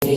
To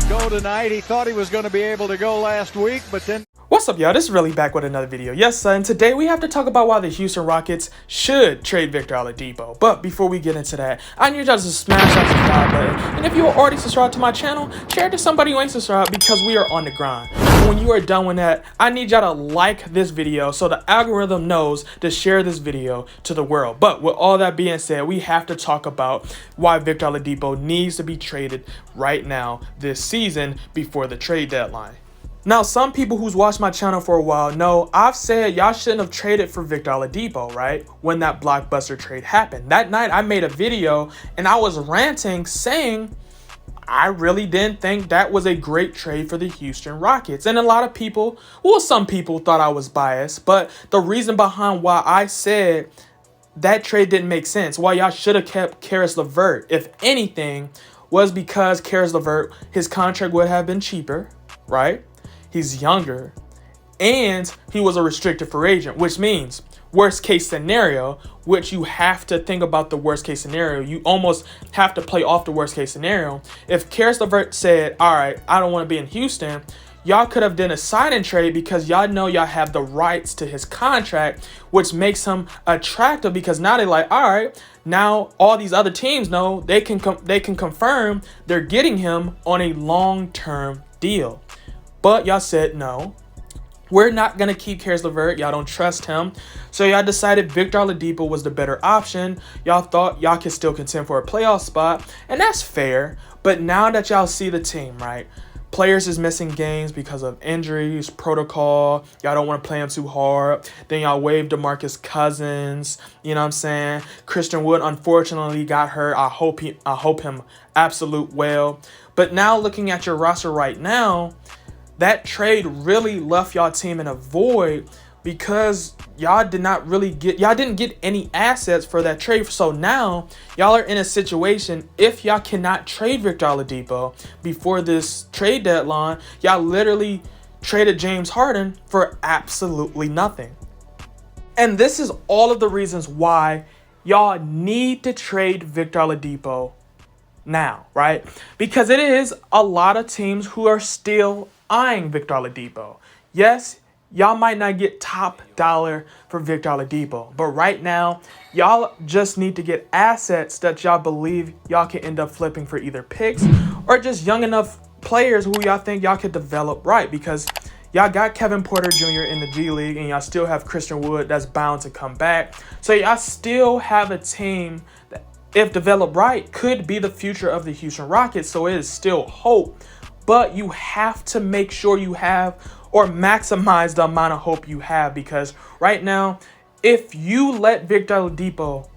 go tonight, he thought he was going to be able to go last week, but then. What's up, y'all? This is Relly back with another video. Yes, son. Today we have to talk about why the Houston Rockets should trade Victor Oladipo. But before we get into that, I need y'all to smash that subscribe button. And if you are already subscribed to my channel, share it to somebody who ain't subscribed because we are on the grind. And when you are done with that, I need y'all to like this video so the algorithm knows to share this video to the world. But with all that being said, we have to talk about why Victor Oladipo needs to be traded right now this season before the trade deadline. Now, some people who's watched my channel for a while know I've said y'all shouldn't have traded for Victor Oladipo, right? When that blockbuster trade happened. That night, I made a video and I was ranting saying I really didn't think that was a great trade for the Houston Rockets. And a lot of people, well, some people thought I was biased. But the reason behind why I said that trade didn't make sense, why y'all should have kept Caris LeVert, if anything, was because Caris LeVert, his contract would have been cheaper, right? He's younger, and he was a restricted free agent, which means worst case scenario, which you have to think about the worst case scenario. You almost have to play off the worst case scenario. If Caris LeVert said, all right, I don't want to be in Houston, y'all could have done a sign and trade because y'all know y'all have the rights to his contract, which makes him attractive because now they're like, all right, now all these other teams know they can confirm they're getting him on a long-term deal. But y'all said, no, we're not going to keep Caris LeVert. Y'all don't trust him. So y'all decided Victor Oladipo was the better option. Y'all thought y'all could still contend for a playoff spot. And that's fair. But now that y'all see the team, right? Players is missing games because of injuries, protocol. Y'all don't want to play him too hard. Then y'all waived DeMarcus Cousins. You know what I'm saying? Christian Wood unfortunately got hurt. I hope him absolute well. But now looking at your roster right now, that trade really left y'all team in a void because y'all didn't get any assets for that trade. So now y'all are in a situation, if y'all cannot trade Victor Oladipo before this trade deadline, y'all literally traded James Harden for absolutely nothing. And this is all of the reasons why y'all need to trade Victor Oladipo now, right? Because it is a lot of teams who are still eyeing Victor Oladipo. Yes, y'all might not get top dollar for Victor Oladipo, but right now, y'all just need to get assets that y'all believe y'all can end up flipping for either picks or just young enough players who y'all think y'all could develop right, because y'all got Kevin Porter Jr. in the G League and y'all still have Christian Wood that's bound to come back. So y'all still have a team that, if developed right, could be the future of the Houston Rockets. So it is still hope. But you have to make sure you have or maximize the amount of hope you have, because right now, if you let Victor Oladipo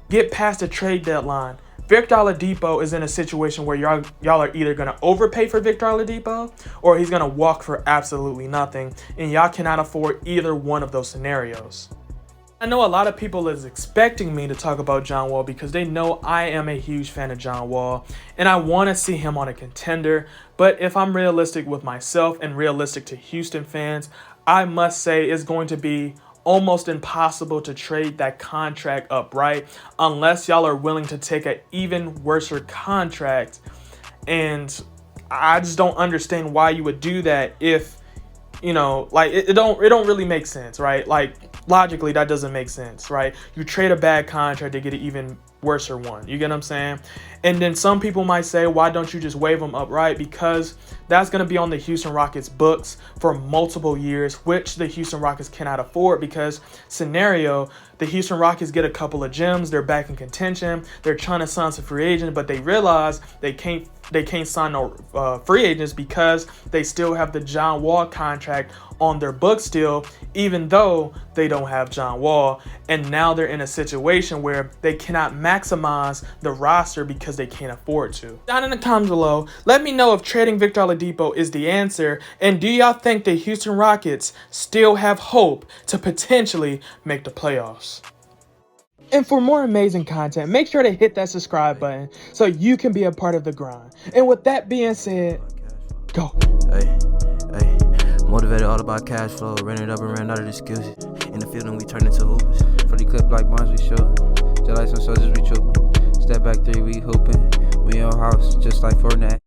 get past the trade deadline, Victor Oladipo is in a situation where y'all are either going to overpay for Victor Oladipo or he's going to walk for absolutely nothing, and y'all cannot afford either one of those scenarios. I know a lot of people is expecting me to talk about John Wall because they know I am a huge fan of John Wall and I want to see him on a contender. But if I'm realistic with myself and realistic to Houston fans, I must say it's going to be almost impossible to trade that contract up, right? Unless y'all are willing to take an even worse contract. And I just don't understand why you would do that if, you know, like it don't really make sense, right? Like logically that doesn't make sense, right? You trade a bad contract to get an even worse one. You get what I'm saying? And then some people might say, why don't you just waive them upright? Because that's going to be on the Houston Rockets books for multiple years, which the Houston Rockets cannot afford, because scenario, the Houston Rockets get a couple of gems, they're back in contention, they're trying to sign some free agents, but they realize they can't sign no free agents because they still have the John Wall contract on their books still, even though they don't have John Wall. And now they're in a situation where they cannot maximize the roster because they can't afford to. Down in the comments below, let me know if trading Victor Oladipo is the answer, and do y'all think the Houston Rockets still have hope to potentially make the playoffs? And for more amazing content, make sure to hit that subscribe button so you can be a part of the grind. And with that being said, go. Hey, motivated all about cash flow, ran it up and ran out of excuses. In the field and we turn into hoopers. For the clip like bonds we shootin'. Just like some soldiers we troopin'. Step back three, we hoopin'. We on house, just like Fortnite.